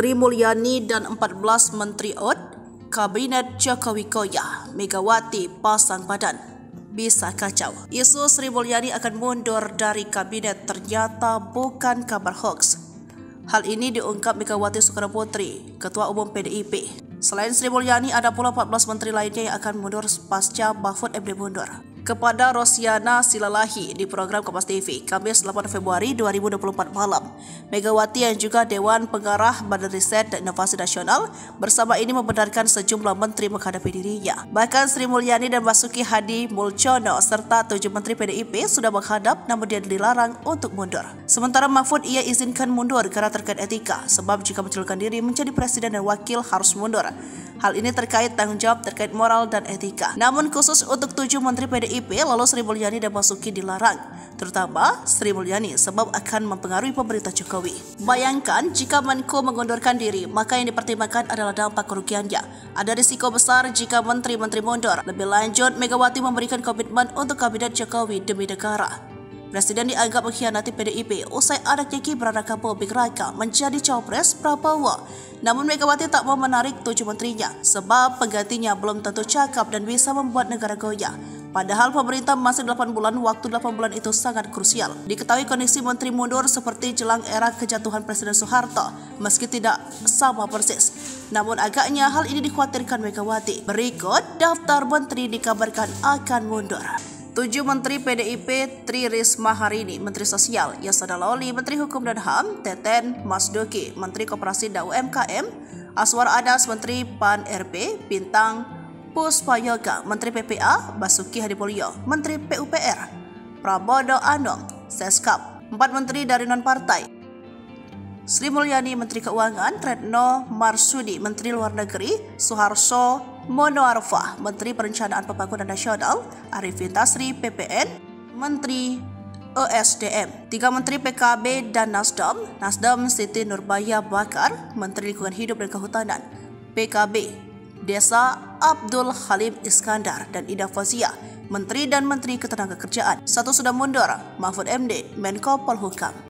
Sri Mulyani dan 14 Menteri OT, Kabinet Jokowi goyah, Megawati pasang badan. Bisa kacau. Isu Sri Mulyani akan mundur dari kabinet ternyata bukan kabar hoax. Hal ini diungkap Megawati Soekarnoputri, Ketua Umum PDIP. Selain Sri Mulyani, ada pula 14 menteri lainnya yang akan mundur pasca Mahfud MD mundur. Kepada Rosiana Silalahi di program Kompas TV, Kamis 8 Februari 2024 malam, Megawati yang juga Dewan Pengarah Badan Riset dan Inovasi Nasional bersama ini membenarkan sejumlah menteri menghadapi dirinya. Bahkan Sri Mulyani dan Basuki Hadi Mulcana serta 7 menteri PDIP sudah menghadap namun dia dilarang untuk mundur. Sementara Mahfud ia izinkan mundur karena terkait etika, sebab jika mencalonkan diri menjadi presiden dan wakil harus mundur. Hal ini terkait tanggung jawab terkait moral dan etika. Namun khusus untuk 7 menteri PDIP, lalu Sri Mulyani dan Basuki dilarang, terutama Sri Mulyani sebab akan mempengaruhi pemerintah Jokowi. Bayangkan jika Menko mengundurkan diri, maka yang dipertimbangkan adalah dampak kerugiannya. Ada risiko besar jika menteri-menteri mundur. Lebih lanjut, Megawati memberikan komitmen untuk kabinet Jokowi demi negara. Presiden dianggap mengkhianati PDIP usai anaknya Gibran Rakabuming Raka menjadi cawapres Prabowo. Namun Megawati tak mau menarik 7 menterinya sebab penggantinya belum tentu cakap dan bisa membuat negara goyah. Padahal pemerintah masih 8 bulan, waktu 8 bulan itu sangat krusial. Diketahui kondisi menteri mundur seperti jelang era kejatuhan Presiden Soeharto, meski tidak sama persis. Namun agaknya hal ini dikhawatirkan Megawati. Berikut daftar menteri dikabarkan akan mundur. 7 Menteri PDIP: Tri Risma Harini, Menteri Sosial; Yasona Lawli, Menteri Hukum dan HAM; Teten Mas Duki, Menteri Koperasi dan UMKM; Aswar Anas, Menteri PAN RB; Bintang Puspayoga, Menteri PPA; Basuki Hadimulyo, Menteri PUPR; Pramono Anung, Seskap. 4 menteri dari non-partai: Sri Mulyani, Menteri Keuangan; Retno Marsudi, Menteri Luar Negeri; Suharso Monoarfa, Menteri Perencanaan Pembangunan Nasional; Arifin Tasri, PPN, Menteri ESDM. 3 Menteri PKB dan Nasdem Siti Nurbaya Bakar, Menteri Lingkungan Hidup dan Kehutanan; PKB Desa Abdul Halim Iskandar dan Ida Fauzia, Menteri dan Menteri Ketenagakerjaan. 1 sudah mundur, Mahfud MD, Menko Polhukam.